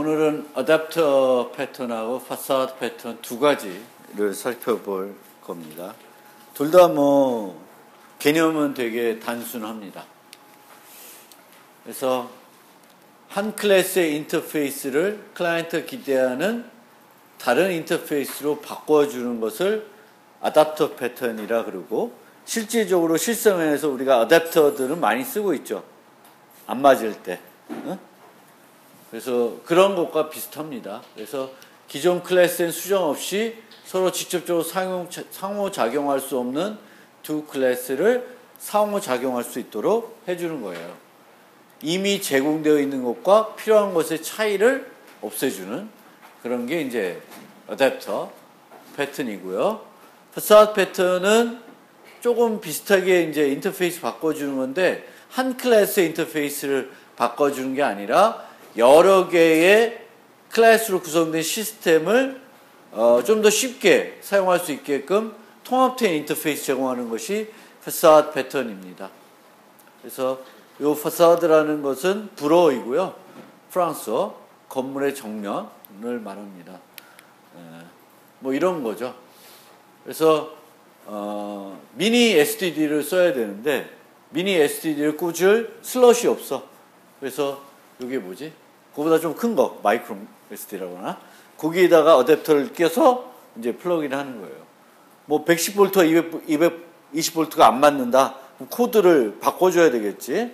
오늘은 어댑터 패턴하고 파사드 패턴 두 가지를 살펴볼 겁니다. 둘 다 개념은 되게 단순합니다. 그래서 한 클래스의 인터페이스를 클라이언트가 기대하는 다른 인터페이스로 바꿔주는 것을 어댑터 패턴이라 그러고, 실질적으로 실생활에서 우리가 어댑터들은 많이 쓰고 있죠. 안 맞을 때. 그래서 그런 것과 비슷합니다. 그래서 기존 클래스엔 수정 없이 서로 직접적으로 상호작용할 수 없는 두 클래스를 상호작용할 수 있도록 해주는 거예요. 이미 제공되어 있는 것과 필요한 것의 차이를 없애주는 그런 게 이제 어댑터 패턴이고요. 파사드 패턴은 조금 비슷하게 이제 인터페이스 바꿔주는 건데, 한 클래스의 인터페이스를 바꿔주는 게 아니라 여러 개의 클래스로 구성된 시스템을 좀 더 쉽게 사용할 수 있게끔 통합된 인터페이스 제공하는 것이 파사드 패턴입니다. 그래서 이 파사드라는 것은 불어이고요. 프랑스어, 건물의 정면을 말합니다. 이런 거죠. 그래서 미니 STD를 써야 되는데 미니 STD를 꽂을 슬롯이 없어. 그래서 이게 뭐지? 그거보다 좀 큰 거, 마이크로 SD라고 하나? 거기에다가 어댑터를 껴서 이제 플러그인 하는 거예요. 110V와 220V가 안 맞는다. 코드를 바꿔줘야 되겠지.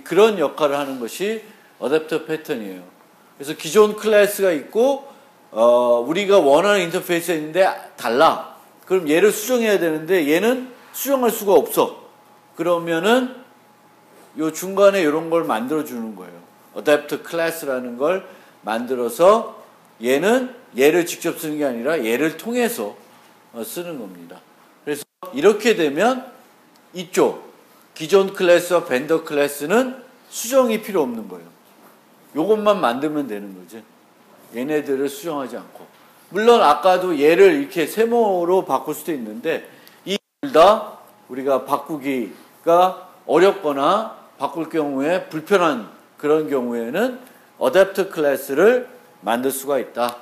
그런 역할을 하는 것이 어댑터 패턴이에요. 그래서 기존 클래스가 있고, 우리가 원하는 인터페이스가 있는데 달라. 그럼 얘를 수정해야 되는데 얘는 수정할 수가 없어. 그러면은 요 중간에 이런 걸 만들어 주는 거예요. 어댑터 클래스라는 걸 만들어서 얘를 직접 쓰는 게 아니라 얘를 통해서 쓰는 겁니다. 그래서 이렇게 되면 이쪽 기존 클래스와 벤더 클래스는 수정이 필요 없는 거예요. 요것만 만들면 되는 거지. 얘네들을 수정하지 않고. 물론 아까도 얘를 이렇게 세모로 바꿀 수도 있는데, 이 둘 다 우리가 바꾸기가 어렵거나 바꿀 경우에 불편한 그런 경우에는 어댑터 클래스를 만들 수가 있다.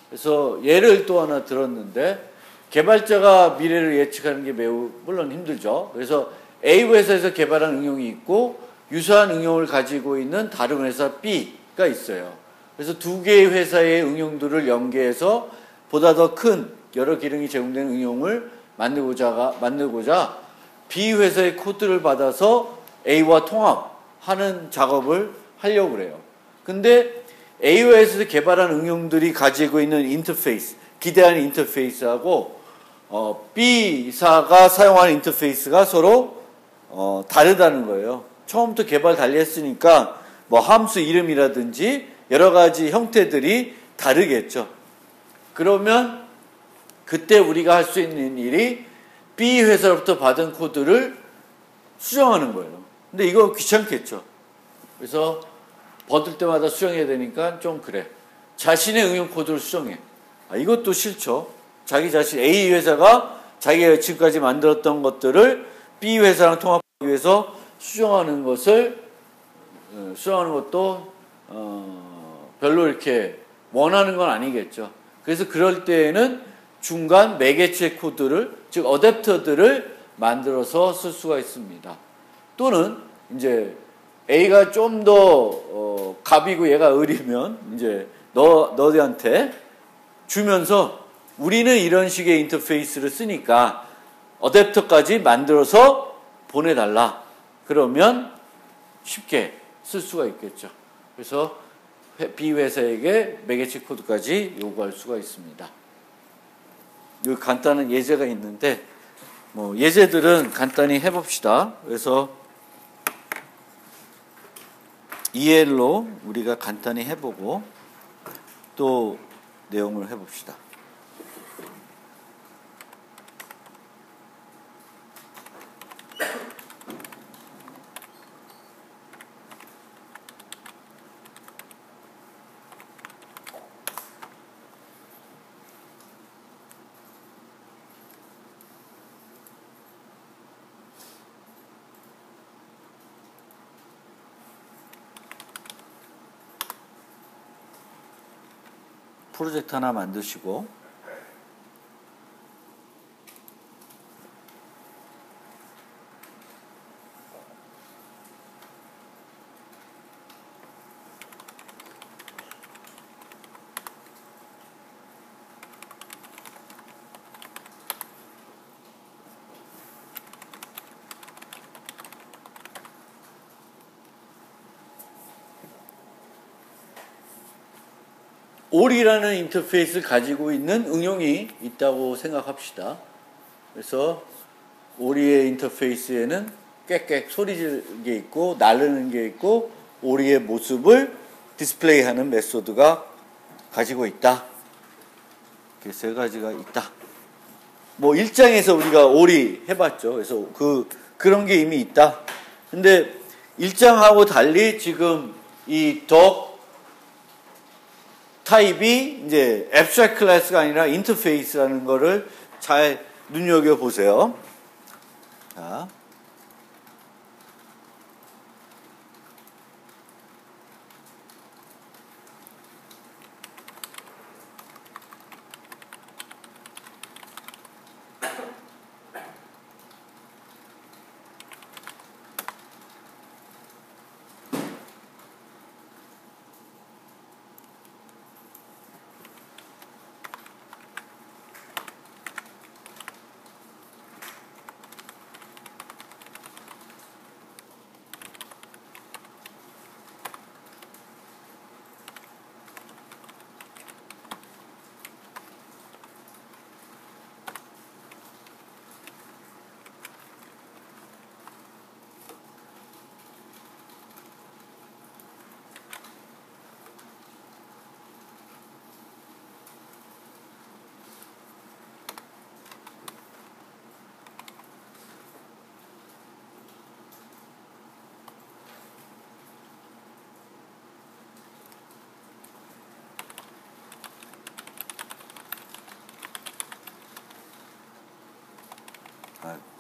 그래서 예를 또 하나 들었는데, 개발자가 미래를 예측하는 게 매우 물론 힘들죠. 그래서 A 회사에서 개발한 응용이 있고 유사한 응용을 가지고 있는 다른 회사 B가 있어요. 그래서 두 개의 회사의 응용들을 연계해서 보다 더 큰 여러 기능이 제공되는 응용을 만들고자 B 회사의 코드를 받아서 A와 통합하는 작업을 하려고 그래요. 근데 A 회사에서 개발한 응용들이 가지고 있는 인터페이스, 기대하는 인터페이스하고 B사가 사용하는 인터페이스가 서로 다르다는 거예요. 처음부터 개발 달리 했으니까 함수 이름이라든지 여러 가지 형태들이 다르겠죠. 그러면 그때 우리가 할 수 있는 일이 B 회사로부터 받은 코드를 수정하는 거예요. 근데 이거 귀찮겠죠. 그래서 버들 때마다 수정해야 되니까 좀 그래. 자신의 응용 코드를 수정해. 이것도 싫죠. 자기 자신 A 회사가 자기가 지금까지 만들었던 것들을 B 회사랑 통합하기 위해서 수정하는 것도 별로 이렇게 원하는 건 아니겠죠. 그래서 그럴 때에는 중간 매개체 코드를, 즉 어댑터들을 만들어서 쓸 수가 있습니다. 또는 이제 A가 좀 더 갑이고 얘가 을이면 이제 너희한테 주면서 우리는 이런 식의 인터페이스를 쓰니까 어댑터까지 만들어서 보내달라. 그러면 쉽게 쓸 수가 있겠죠. 그래서 B 회사에게 매개체 코드까지 요구할 수가 있습니다. 여기 간단한 예제가 있는데 예제들은 간단히 해봅시다. 그래서 EL로 우리가 간단히 해보고 또 내용을 해봅시다. 프로젝트 하나 만드시고 오리라는 인터페이스를 가지고 있는 응용이 있다고 생각합시다. 그래서 오리의 인터페이스에는 꽥꽥 소리 지르는 게 있고 나르는 게 있고 오리의 모습을 디스플레이하는 메소드가 가지고 있다. 이렇게 세 가지가 있다. 뭐 1장에서 우리가 오리 해봤죠. 그래서 그런 게 이미 있다. 근데 1장하고 달리 지금 이 덕 타입이 이제 abstract 클래스가 아니라 인터페이스라는 거를 잘 눈여겨보세요. 자.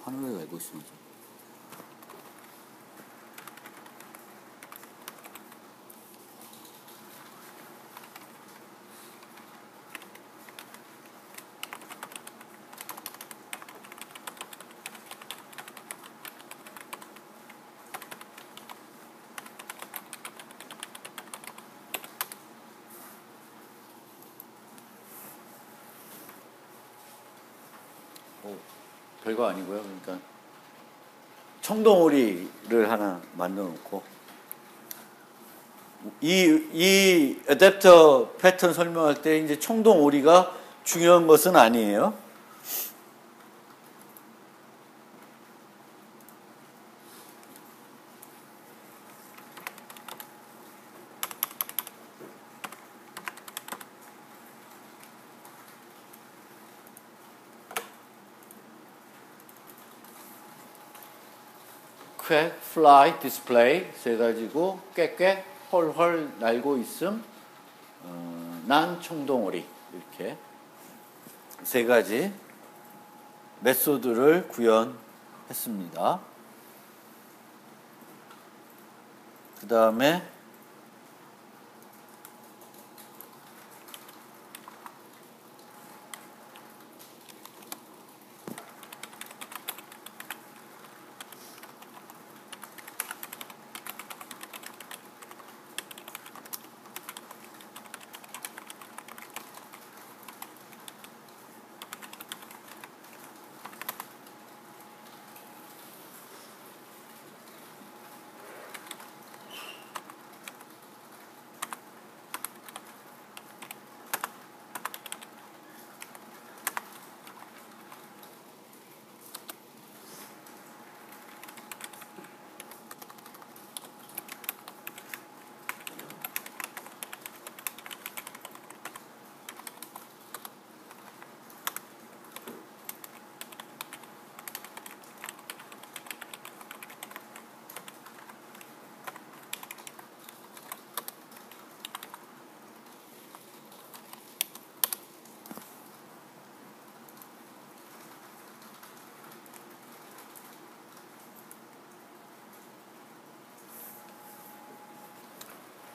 하늘을 알고 있습니다. 별거 아니고요. 그러니까 청동오리를 하나 만들어 놓고 이 어댑터 패턴 설명할 때 이제 청동오리가 중요한 것은 아니에요. 퀘, fly, display 세 가지고 꽥꽥, 헐헐 날고 있음, 난 청동오리 이렇게 세 가지 메소드를 구현했습니다. 그 다음에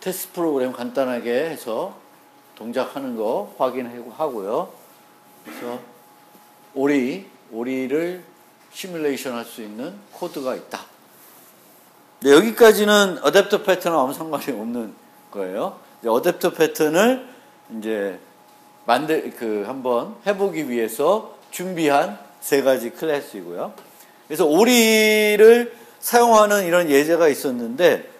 테스트 프로그램 간단하게 해서 동작하는 거 확인하고요. 그래서 오리를 시뮬레이션 할 수 있는 코드가 있다. 네, 여기까지는 어댑터 패턴은 아무 상관이 없는 거예요. 이제 어댑터 패턴을 이제 한번 해보기 위해서 준비한 세 가지 클래스이고요. 그래서 오리를 사용하는 이런 예제가 있었는데,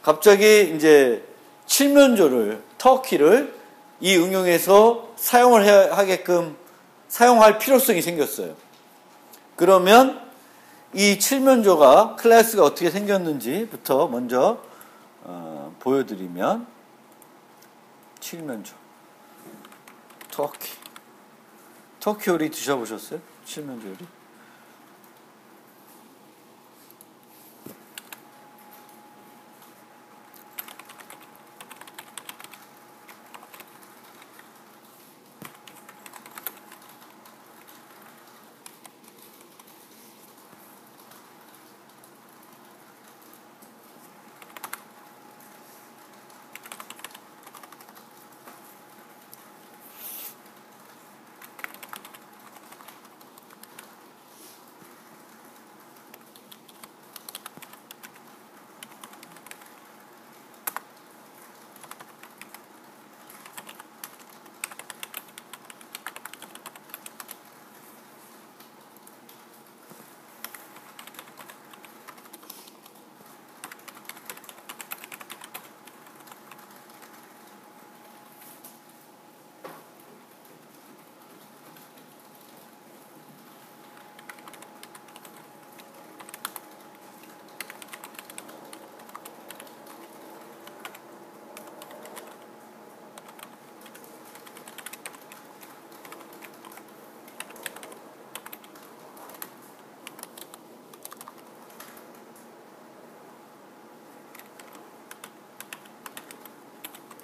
갑자기 이제 칠면조를, 터키를 이 응용에서 사용할 필요성이 생겼어요. 그러면 이 칠면조가 클래스가 어떻게 생겼는지부터 먼저 보여드리면, 칠면조 터키 요리 드셔보셨어요? 칠면조 요리?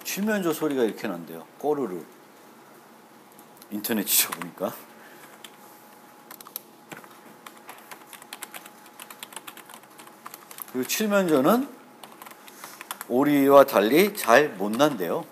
칠면조 소리가 이렇게 난대요. 꼬르르. 인터넷 뒤져보니까. 그리고 칠면조는 오리와 달리 잘 못 난대요.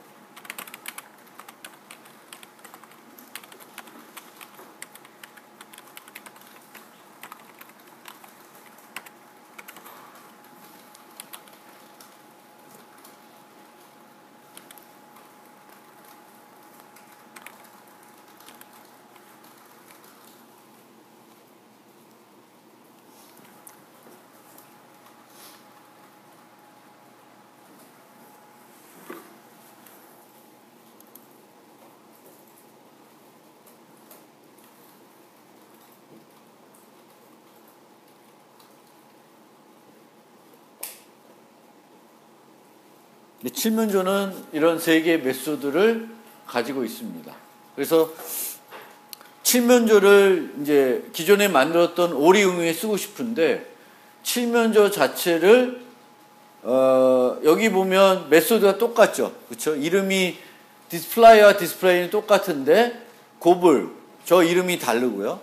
칠면조는 이런 세 개의 메소드를 가지고 있습니다. 그래서 칠면조를 이제 기존에 만들었던 오리 응용에 쓰고 싶은데, 칠면조 자체를 여기 보면 메소드가 똑같죠, 그렇죠? 이름이 디스플라이와 디스플레이는 똑같은데 고블 저 이름이 다르고요.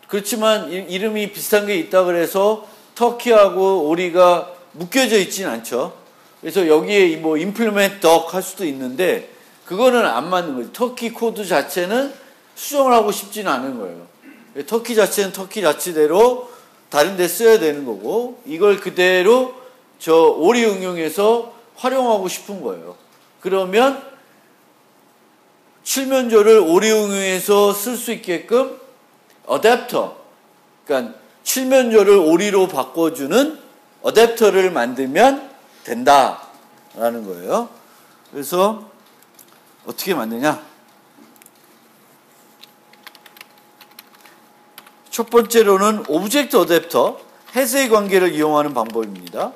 그렇지만 이름이 비슷한 게 있다 그래서 터키하고 오리가 묶여져 있진 않죠. 그래서 여기에 뭐 implement duck 할 수도 있는데 그거는 안 맞는 거죠. 터키 코드 자체는 수정을 하고 싶지는 않은 거예요. 터키 자체는 터키 자체대로 다른 데 써야 되는 거고, 이걸 그대로 저 오리 응용해서 활용하고 싶은 거예요. 그러면 칠면조를 오리 응용해서 쓸 수 있게끔 어댑터, 그러니까 칠면조를 오리로 바꿔주는 어댑터를 만들면 된다라는 거예요. 그래서 어떻게 만드냐? 첫 번째로는 오브젝트 어댑터, 해세의 관계를 이용하는 방법입니다.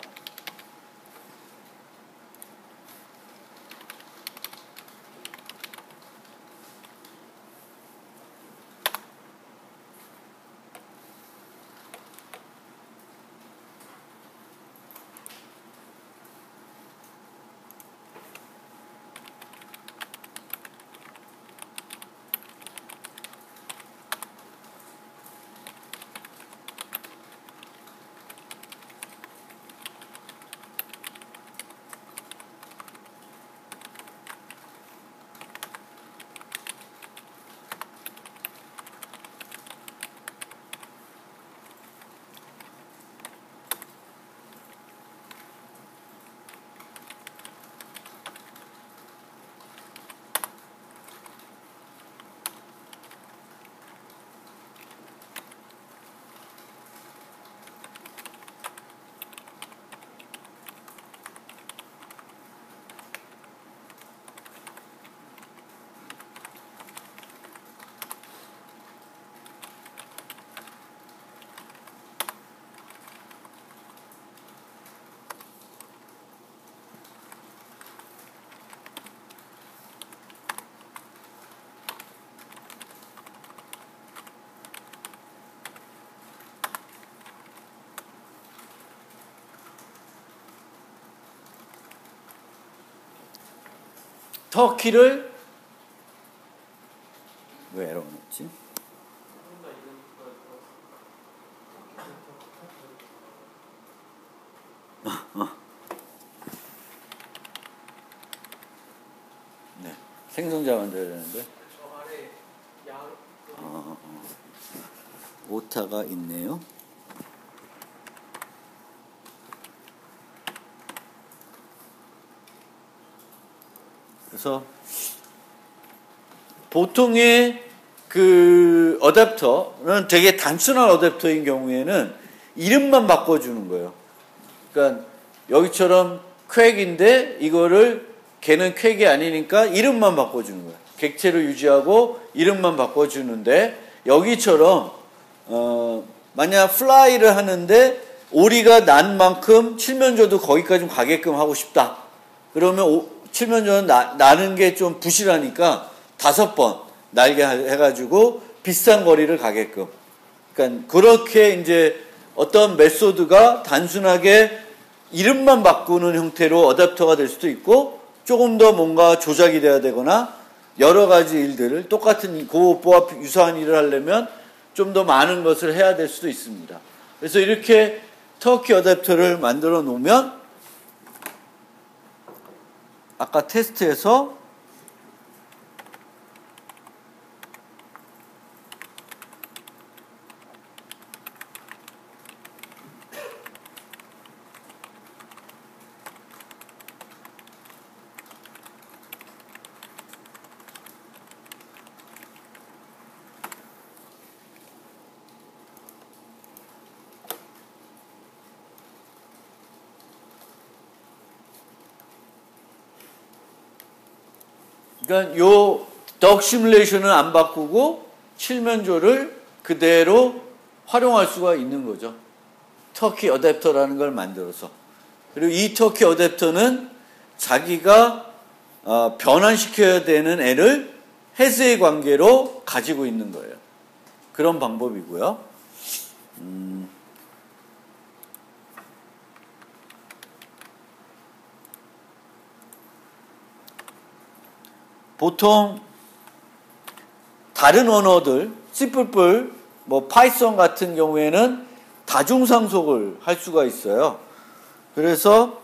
터키를 왜 에러가 났지? 네, 생성자 만들어야 되는데. 오타가 있네요. 그래서 보통의 그 어댑터는 되게 단순한 어댑터인 경우에는 이름만 바꿔주는 거예요. 그러니까 여기처럼 퀘액인데 이거를 걔는 퀘액이 아니니까 이름만 바꿔주는 거예요. 객체를 유지하고 이름만 바꿔주는데 여기처럼 만약 플라이를 하는데 오리가 난 만큼 칠면조도 거기까지 가게끔 하고 싶다. 그러면 칠면조는 나는 게 좀 부실하니까 5번 날게 해가지고 비싼 거리를 가게끔. 그러니까 그렇게 이제 어떤 메소드가 단순하게 이름만 바꾸는 형태로 어댑터가 될 수도 있고 조금 더 뭔가 조작이 돼야 되거나 여러 가지 일들을 똑같은 그거와 유사한 일을 하려면 좀 더 많은 것을 해야 될 수도 있습니다. 그래서 이렇게 터키 어댑터를 만들어 놓으면 아까 테스트에서 그러니까 요 덕 시뮬레이션은 안 바꾸고 칠면조를 그대로 활용할 수가 있는 거죠. 터키 어댑터라는 걸 만들어서. 그리고 이 터키 어댑터는 자기가 변환시켜야 되는 애를 해스의 관계로 가지고 있는 거예요. 그런 방법이고요. 보통 다른 언어들, C++, 뭐 파이썬 같은 경우에는 다중상속을 할 수가 있어요. 그래서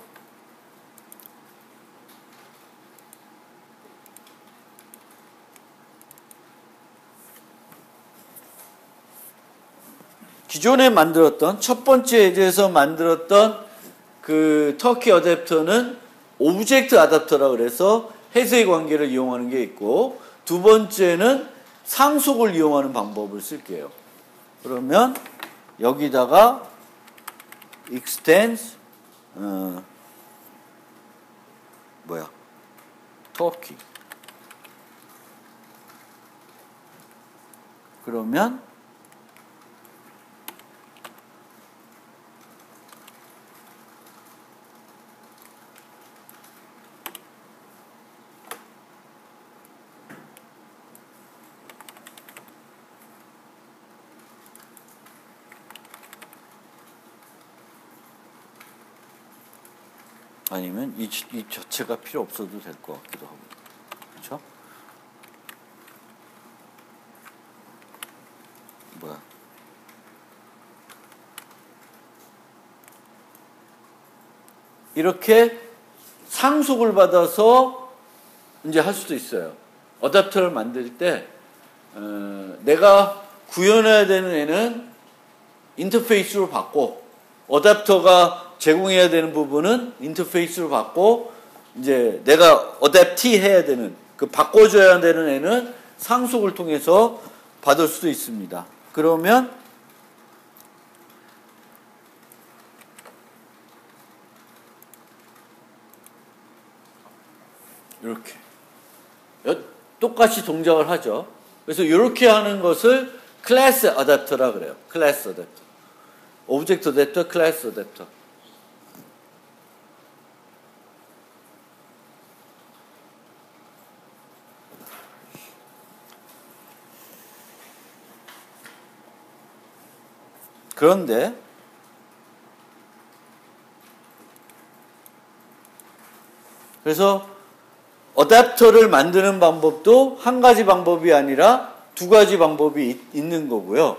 기존에 만들었던 첫 번째 예제에서 만들었던 그 터키 어댑터는 오브젝트 어댑터라 그래서 해석의 관계를 이용하는 게 있고 두 번째는 상속을 이용하는 방법을 쓸게요. 그러면 여기다가 extends 터키 그러면 아니면 이 자체가 필요 없어도 될 것 같기도 하고. 그렇죠? 이렇게 상속을 받아서 이제 할 수도 있어요. 어댑터를 만들 때 내가 구현해야 되는 애는 인터페이스로 받고 어댑터가 제공해야 되는 부분은 인터페이스로 받고 이제 내가 어댑티 해야 되는 그 바꿔줘야 되는 애는 상속을 통해서 받을 수도 있습니다. 그러면 이렇게 똑같이 동작을 하죠. 그래서 이렇게 하는 것을 클래스 어댑터라 그래요. 클래스 어댑터. 오브젝트 어댑터, 클래스 어댑터. 그런데 그래서 어댑터를 만드는 방법도 한 가지 방법이 아니라 두 가지 방법이 있는 거고요.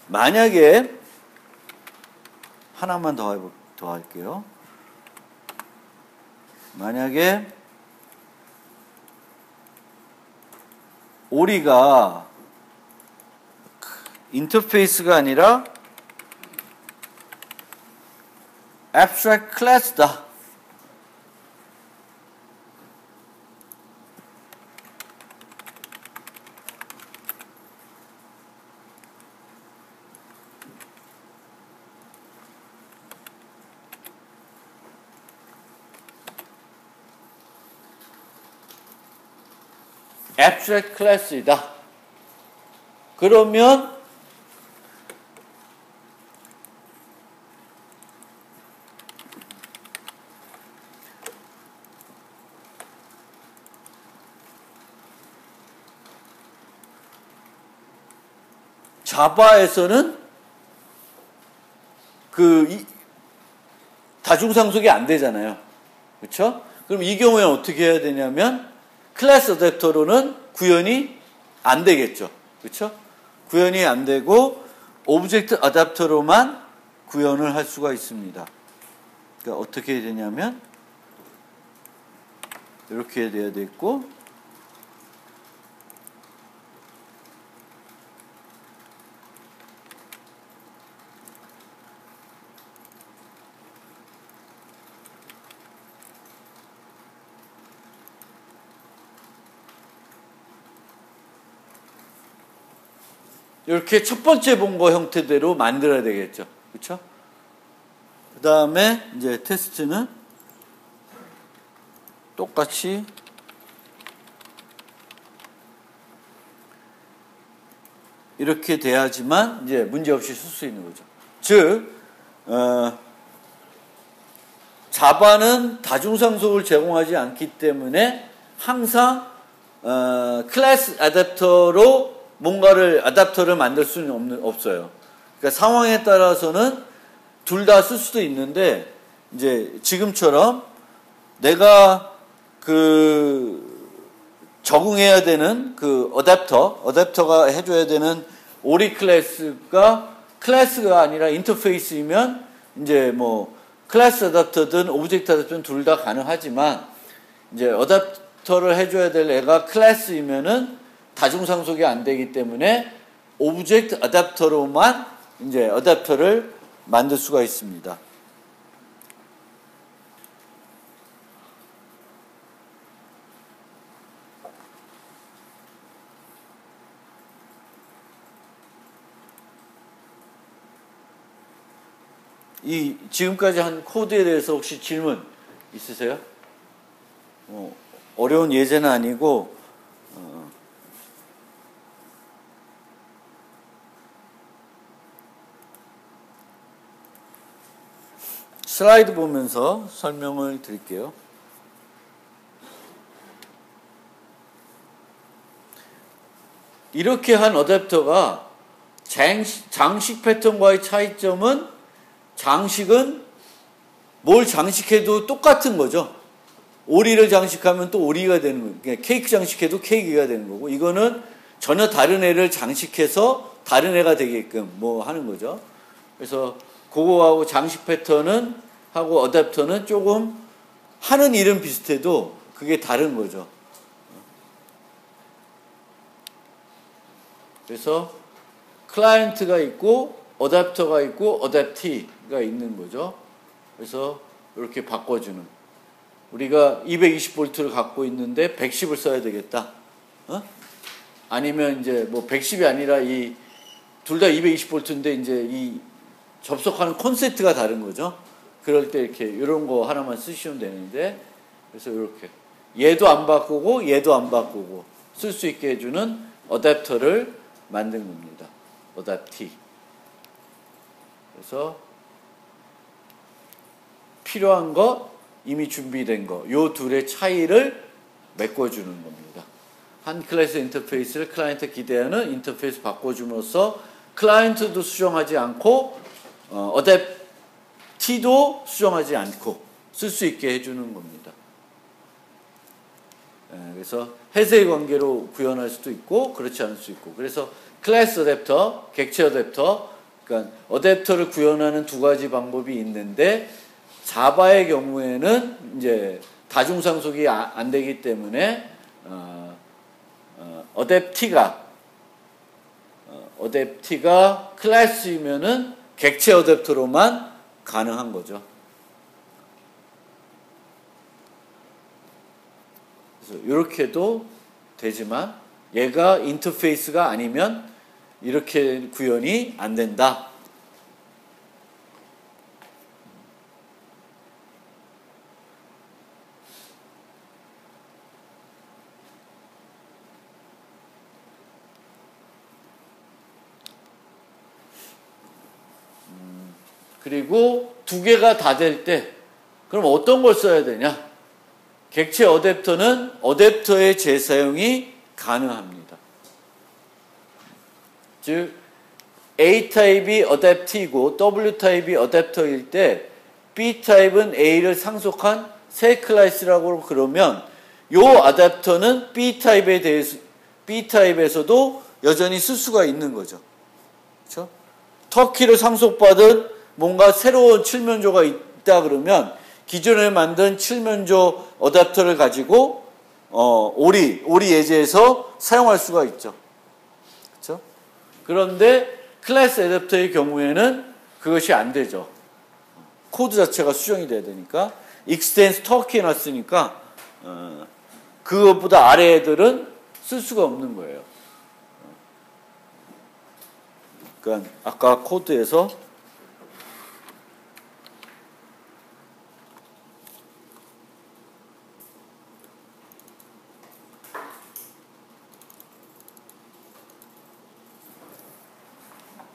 만약에 하나만 더 할게요. 만약에 오리가 인터페이스가 아니라 abstract class다. abstract class이다. 그러면 자바에서는 다중상속이 안 되잖아요. 그렇죠? 그럼 이 경우에는 어떻게 해야 되냐면 클래스 어댑터로는 구현이 안 되겠죠. 그렇죠? 구현이 안 되고 오브젝트 어댑터로만 구현을 할 수가 있습니다. 그러니까 어떻게 해야 되냐면 이렇게 돼야 되겠고, 이렇게 첫 번째 본 거 형태대로 만들어야 되겠죠. 그렇죠? 그 다음에 이제 테스트는 똑같이 이렇게 돼야지만 이제 문제없이 쓸 수 있는 거죠. 즉, 자바는 다중상속을 제공하지 않기 때문에 항상 클래스 어댑터로 어댑터를 만들 수는 없어요. 그러니까 상황에 따라서는 둘 다 쓸 수도 있는데, 이제 지금처럼 내가 적응해야 되는 어댑터가 해줘야 되는 오리 클래스가 아니라 인터페이스이면 이제 뭐 클래스 어댑터든 오브젝트 어댑터든 둘 다 가능하지만, 이제 어댑터를 해줘야 될 애가 클래스이면은 다중상속이 안 되기 때문에 오브젝트 어댑터로만 이제 어댑터를 만들 수가 있습니다. 이 지금까지 한 코드에 대해서 혹시 질문 있으세요? 어려운 예제는 아니고 슬라이드 보면서 설명을 드릴게요. 이렇게 한 어댑터가 장식 패턴과의 차이점은 장식은 뭘 장식해도 똑같은 거죠. 오리를 장식하면 또 오리가 되는 거예요. 케이크 장식해도 케이크가 되는 거고, 이거는 전혀 다른 애를 장식해서 다른 애가 되게끔 뭐 하는 거죠. 그래서 그거하고 장식 패턴은 하고 어댑터는 조금 하는 일은 비슷해도 그게 다른 거죠. 그래서 클라이언트가 있고 어댑터가 있고 어댑티가 있는 거죠. 그래서 이렇게 바꿔주는, 우리가 220V를 갖고 있는데 110을 써야 되겠다. 아니면 이제 뭐 110이 아니라 이 둘 다 220V인데 이제 이 접속하는 콘센트가 다른 거죠. 그럴 때 이렇게 이런 거 하나만 쓰시면 되는데, 그래서 이렇게 얘도 안 바꾸고 얘도 안 바꾸고 쓸 수 있게 해주는 어댑터를 만든 겁니다. 어댑티. 그래서 필요한 거, 이미 준비된 거, 요 둘의 차이를 메꿔주는 겁니다. 한 클래스 인터페이스를 클라이언트 기대하는 인터페이스 바꿔줌으로써 클라이언트도 수정하지 않고 어댑티도 수정하지 않고 쓸 수 있게 해주는 겁니다. 그래서 해석의 관계로 구현할 수도 있고 그렇지 않을 수 있고 그래서 클래스 어댑터, 객체 어댑터 그러니까 어댑터를 구현하는 두 가지 방법이 있는데 자바의 경우에는 이제 다중상속이 안 되기 때문에 어댑티가 클래스이면은 객체 어댑터로만 가능한 거죠. 그래서 이렇게도 되지만 얘가 인터페이스가 아니면 이렇게 구현이 안 된다. 그리고 두 개가 다 될 때 그럼 어떤 걸 써야 되냐? 객체 어댑터는 어댑터의 재사용이 가능합니다. 즉 A타입이 어댑티고 W타입이 어댑터일 때 B타입은 A를 상속한 새 클래스라고 그러면 이 어댑터는 B타입에서도 여전히 쓸 수가 있는 거죠. 그렇죠? 터키를 상속받은 뭔가 새로운 칠면조가 있다 그러면 기존에 만든 칠면조 어댑터를 가지고 오리 예제에서 사용할 수가 있죠. 그렇죠? 그런데 클래스 어댑터의 경우에는 그것이 안 되죠. 코드 자체가 수정이 돼야 되니까 익스텐스 터키에 놨으니까 그것보다 아래 애들은 쓸 수가 없는 거예요. 그러니까 아까 코드에서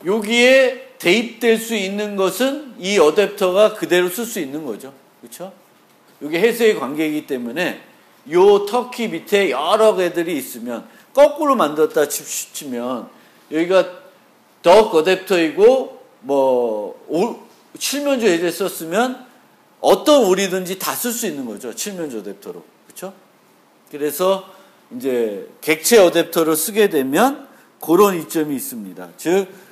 여기에 대입될 수 있는 것은 이 어댑터가 그대로 쓸 수 있는 거죠. 그렇죠? 이게 해석의 관계이기 때문에 요 터키 밑에 여러 애들이 있으면 거꾸로 만들었다 치면 여기가 덕 어댑터이고 칠면조 예제 썼으면 어떤 오리든지 다 쓸 수 있는 거죠. 칠면조 어댑터로. 그렇죠? 그래서 이제 객체 어댑터를 쓰게 되면 그런 이점이 있습니다. 즉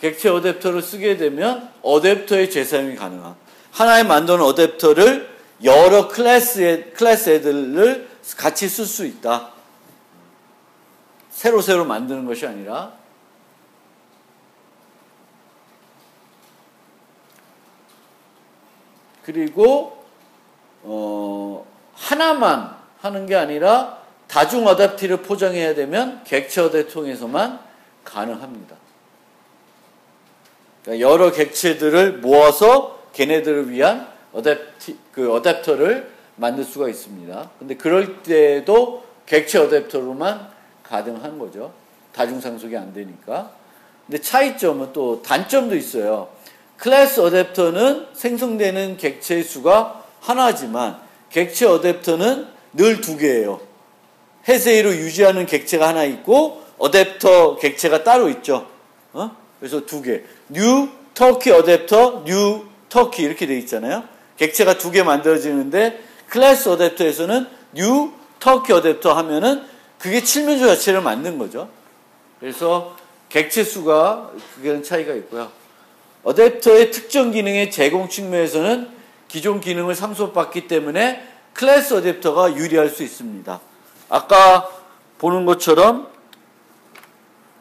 객체 어댑터를 쓰게 되면 어댑터의 재사용이 가능한 하나에 만드는 어댑터를 여러 클래스 애들을 같이 쓸 수 있다. 새로 만드는 것이 아니라 그리고 하나만 하는 게 아니라 다중 어댑티를 포장해야 되면 객체 어댑터 통해서만 가능합니다. 그러니까 여러 객체들을 모아서 걔네들을 위한 어댑터를 만들 수가 있습니다. 근데 그럴 때도 객체 어댑터로만 가능한 거죠. 다중상속이 안 되니까. 근데 차이점은 또 단점도 있어요. 클래스 어댑터는 생성되는 객체의 수가 하나지만 객체 어댑터는 늘 두 개예요. 해세이로 유지하는 객체가 하나 있고 어댑터 객체가 따로 있죠. 그래서 두 개. 뉴 터키 어댑터, 뉴 터키 이렇게 돼 있잖아요. 객체가 두 개 만들어지는데 클래스 어댑터에서는 뉴 터키 어댑터 하면은 그게 칠면조 자체를 만든 거죠. 그래서 객체 수가 그게 차이가 있고요. 어댑터의 특정 기능의 제공 측면에서는 기존 기능을 상속받기 때문에 클래스 어댑터가 유리할 수 있습니다. 아까 보는 것처럼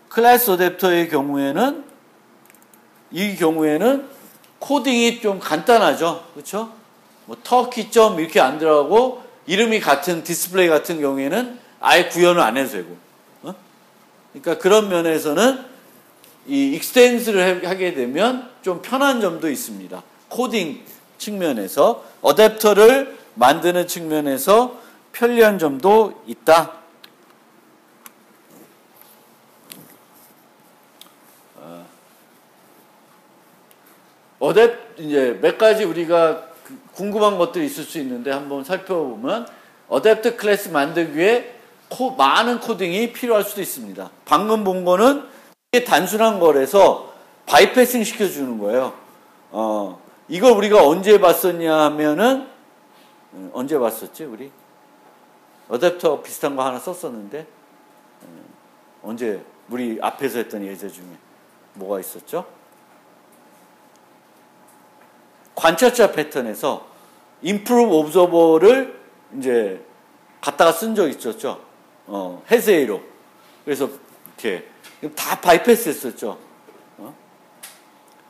클래스 어댑터의 경우에는 이 경우에는 코딩이 좀 간단하죠. 그렇죠? 터키점 이렇게 안 들어가고 이름이 같은 디스플레이 같은 경우에는 아예 구현을 안 해도 되고. 그러니까 그런 면에서는 이 익스텐스를 하게 되면 좀 편한 점도 있습니다. 코딩 측면에서 어댑터를 만드는 측면에서 편리한 점도 있다. 이제 몇 가지 우리가 궁금한 것들이 있을 수 있는데 한번 살펴보면 어댑터 클래스 만들기 위해 많은 코딩이 필요할 수도 있습니다. 방금 본 거는 이게 단순한 거라서 바이패싱 시켜주는 거예요. 이걸 우리가 언제 봤었냐 하면은 언제 봤었지 우리? 어댑터 비슷한 거 하나 썼었는데 언제 우리 앞에서 했던 예제 중에 뭐가 있었죠? 관찰자 패턴에서 improve observer를 이제 갖다가 쓴 적 있었죠. 헤세이로. 그래서 이렇게 다 바이패스 했었죠.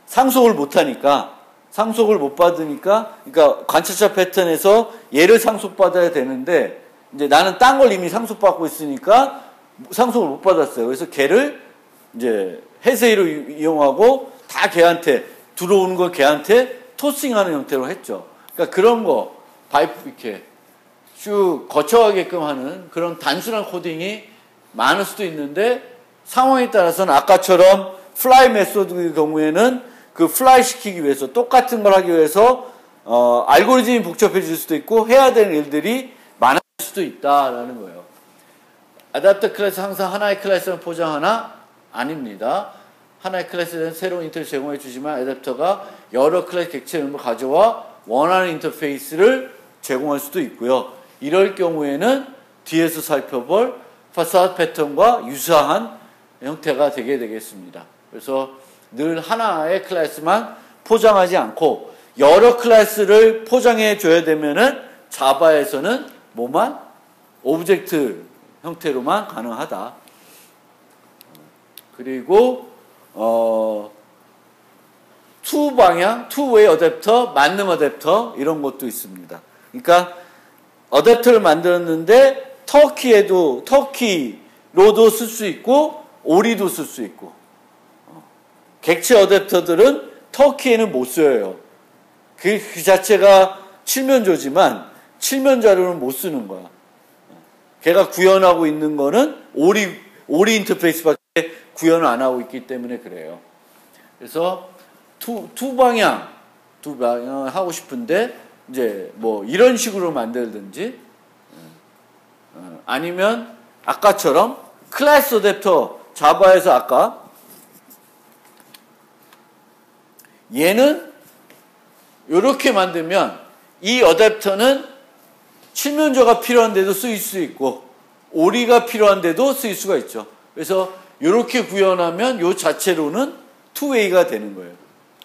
상속을 못하니까, 상속을 못 받으니까, 그러니까 관찰자 패턴에서 얘를 상속받아야 되는데, 이제 나는 딴 걸 이미 상속받고 있으니까 상속을 못 받았어요. 그래서 걔를 이제 헤세이로 이용하고 다 걔한테, 들어오는 걸 걔한테 토싱하는 형태로 했죠. 그러니까 그런 거, 이렇게 쭉 거쳐가게끔 하는 그런 단순한 코딩이 많을 수도 있는데, 상황에 따라서는 아까처럼 플라이 메소드의 경우에는 그 플라이 시키기 위해서 똑같은 걸 하기 위해서 알고리즘이 복잡해질 수도 있고 해야 되는 일들이 많아질 수도 있다라는 거예요. 어댑터 클래스 항상 하나의 클래스만 포장하나? 아닙니다. 하나의 클래스에 대한 새로운 인터페이스 제공해 주지만 어댑터가 여러 클래스 객체 이름을 가져와 원하는 인터페이스를 제공할 수도 있고요. 이럴 경우에는 뒤에서 살펴볼 파사드 패턴과 유사한 형태가 되게 되겠습니다. 그래서 늘 하나의 클래스만 포장하지 않고 여러 클래스를 포장해 줘야 되면은 자바에서는 뭐만? 오브젝트 형태로만 가능하다. 그리고 투 방향, 투웨이 어댑터, 만능 어댑터 이런 것도 있습니다. 그러니까 어댑터를 만들었는데 터키로도 쓸 수 있고 오리도 쓸 수 있고 객체 어댑터들은 터키에는 못 써요. 그 자체가 칠면조지만 칠면자료는 못 쓰는 거야. 걔가 구현하고 있는 거는 오리 인터페이스밖에 구현을 안 하고 있기 때문에 그래요. 그래서 두 방향 하고 싶은데 이제 뭐 이런 식으로 만들든지 아니면 아까처럼 클래스 어댑터 자바에서 아까 얘는 이렇게 만들면 이 어댑터는 칠면조가 필요한데도 쓰일 수 있고 오리가 필요한데도 쓰일 수가 있죠. 그래서 이렇게 구현하면 이 자체로는 투웨이가 되는 거예요.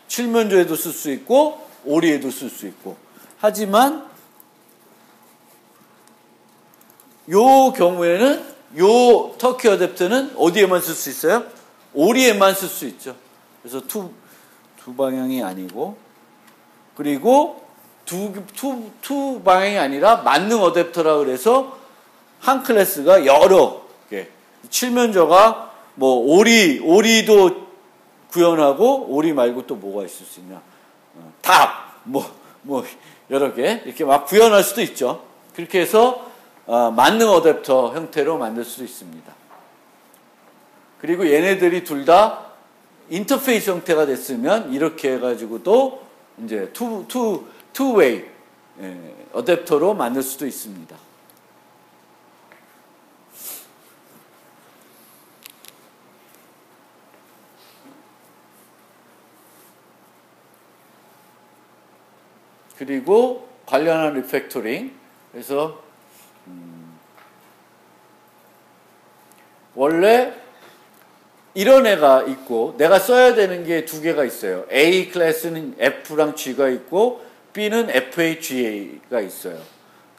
칠면조에도 쓸 수 있고 오리에도 쓸 수 있고. 하지만 요 경우에는 요 터키 어댑터는 어디에만 쓸 수 있어요? 오리에만 쓸 수 있죠. 그래서 두 방향이 아니고 그리고 두 방향이 아니라 만능 어댑터라 그래서 한 클래스가 여러 개 칠면조가 뭐 오리도 구현하고 오리 말고 또 뭐가 있을 수 있냐? 닭 뭐 여러 개 이렇게 막 구현할 수도 있죠. 그렇게 해서 만능 어댑터 형태로 만들 수도 있습니다. 그리고 얘네들이 둘 다 인터페이스 형태가 됐으면 이렇게 해가지고도 이제 투웨이 어댑터로 만들 수도 있습니다. 그리고 관련한 리팩토링. 그래서 원래 이런 애가 있고 내가 써야 되는 게 두 개가 있어요. A 클래스는 F랑 G가 있고 B는 FHA가 있어요.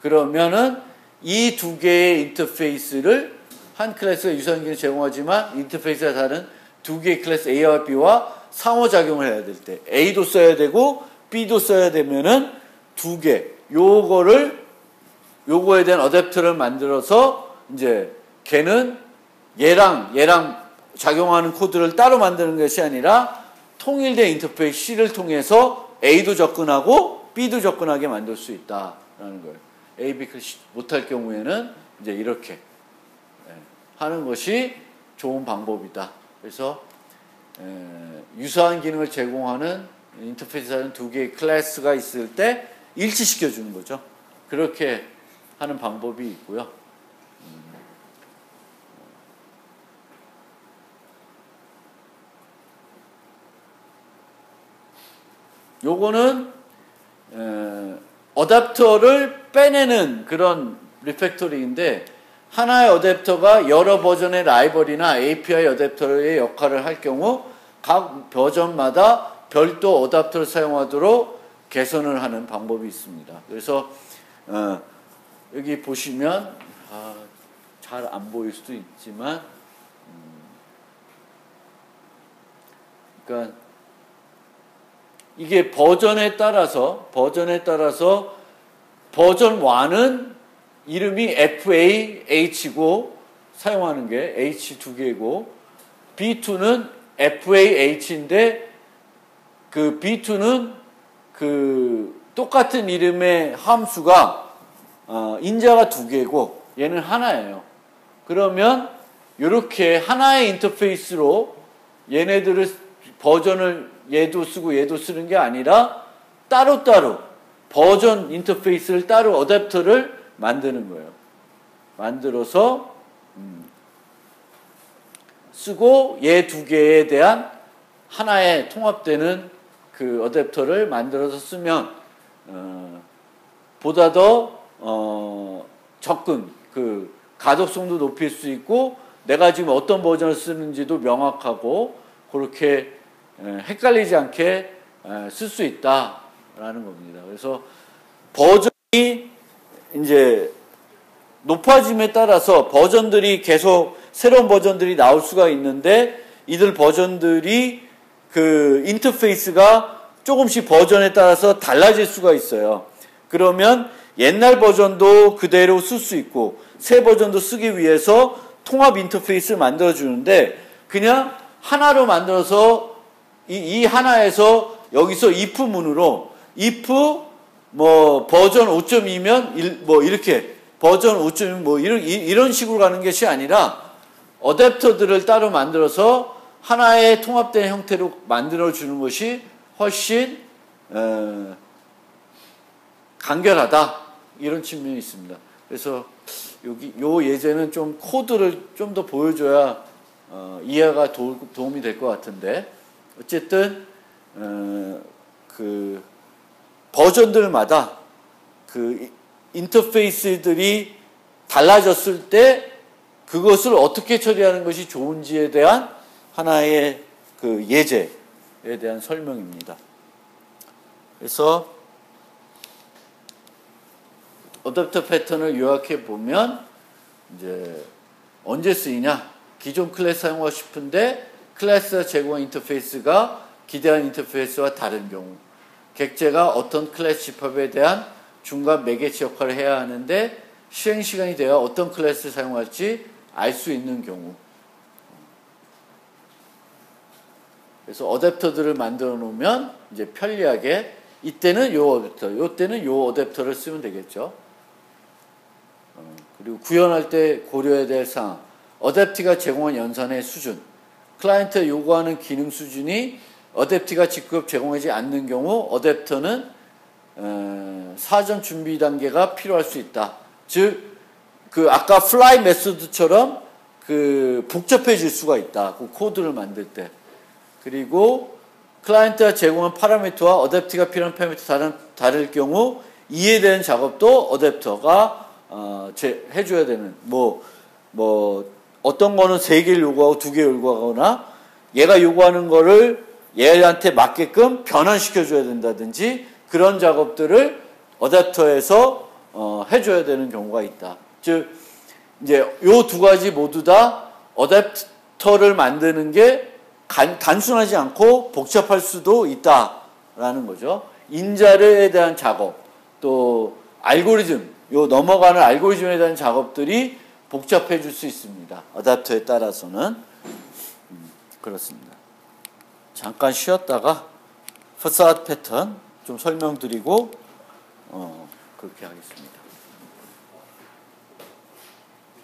그러면은 이 두 개의 인터페이스를 한 클래스가 유사한 기능을 제공하지만 인터페이스가 다른 두 개의 클래스 A와 B와 상호작용을 해야 될 때 A도 써야 되고 B도 써야 되면은 두 개 요거에 대한 어댑터를 만들어서 이제 걔는 얘랑 작용하는 코드를 따로 만드는 것이 아니라 통일된 인터페이스 C를 통해서 A도 접근하고 B도 접근하게 만들 수 있다라는 거예요. A, B 클래스 못할 경우에는 이제 이렇게 하는 것이 좋은 방법이다. 그래서 유사한 기능을 제공하는 인터페이스하는 두 개의 클래스가 있을 때 일치시켜 주는 거죠. 그렇게 하는 방법이 있고요. 요거는 어댑터를 빼내는 그런 리팩토링인데 하나의 어댑터가 여러 버전의 라이벌이나 API 어댑터의 역할을 할 경우 각 버전마다 별도 어댑터를 사용하도록 개선을 하는 방법이 있습니다. 그래서 여기 보시면 잘 안 보일 수도 있지만 그러니까 이게 버전에 따라서 버전 1은 이름이 FAH고 사용하는 게 H 두 개고 B2는 FAH인데 그 B2는 그 똑같은 이름의 함수가 인자가 두 개고 얘는 하나예요. 그러면 이렇게 하나의 인터페이스로 얘네들을 버전을 얘도 쓰고 얘도 쓰는 게 아니라 따로따로 버전 인터페이스를 따로 어댑터를 만드는 거예요. 만들어서 쓰고 얘 두 개에 대한 하나의 통합되는 그 어댑터를 만들어서 쓰면 보다 더 접근 그 가독성도 높일 수 있고 내가 지금 어떤 버전을 쓰는지도 명확하고 그렇게 헷갈리지 않게 쓸 수 있다라는 겁니다. 그래서 버전이 이제 높아짐에 따라서 버전들이 계속 새로운 버전들이 나올 수가 있는데 이들 버전들이 그 인터페이스가 조금씩 버전에 따라서 달라질 수가 있어요. 그러면 옛날 버전도 그대로 쓸 수 있고 새 버전도 쓰기 위해서 통합 인터페이스를 만들어 주는데 그냥 하나로 만들어서 이 하나에서 여기서 if 문으로 if 뭐 버전 5.2면 뭐 이렇게 버전 5.2 뭐 이런 식으로 가는 것이 아니라 어댑터들을 따로 만들어서 하나의 통합된 형태로 만들어 주는 것이 훨씬 간결하다 이런 측면이 있습니다. 그래서 여기 요 예제는 좀 코드를 좀 더 보여줘야 이해가 도움이 될 것 같은데 어쨌든 그 버전들마다 그 인터페이스들이 달라졌을 때 그것을 어떻게 처리하는 것이 좋은지에 대한 하나의 그 예제에 대한 설명입니다. 그래서 어댑터 패턴을 요약해 보면 이제 언제 쓰이냐? 기존 클래스 사용하고 싶은데 클래스가 제공한 인터페이스가 기대한 인터페이스와 다른 경우, 객체가 어떤 클래스 집합에 대한 중간 매개체 역할을 해야 하는데 실행 시간이 되어 어떤 클래스를 사용할지 알 수 있는 경우. 그래서 어댑터들을 만들어 놓으면 이제 편리하게 이때는 요 어댑터, 이때는 요 어댑터를 쓰면 되겠죠. 그리고 구현할 때 고려해야 될 사항. 어댑티가 제공한 연산의 수준. 클라이언트가 요구하는 기능 수준이 어댑티가 직접 제공하지 않는 경우 어댑터는 사전 준비 단계가 필요할 수 있다. 즉, 그 아까 fly 메소드처럼 그 복잡해질 수가 있다. 그 코드를 만들 때. 그리고 클라이언트가 제공한 파라미터와 어댑티가 필요한 파라미터 다를 경우 이해되는 작업도 어댑터가 해줘야 되는 뭐 어떤 거는 3개를 요구하고 2개 요구하거나 얘가 요구하는 거를 얘한테 맞게끔 변환시켜줘야 된다든지 그런 작업들을 어댑터에서 해줘야 되는 경우가 있다. 즉 이제 요 두 가지 모두 다 어댑터를 만드는 게 단순하지 않고 복잡할 수도 있다라는 거죠. 인자에 대한 작업, 또 알고리즘, 요 넘어가는 알고리즘에 대한 작업들이 복잡해질 수 있습니다. 어댑터에 따라서는 그렇습니다. 잠깐 쉬었다가 파사드 패턴 좀 설명드리고 그렇게 하겠습니다.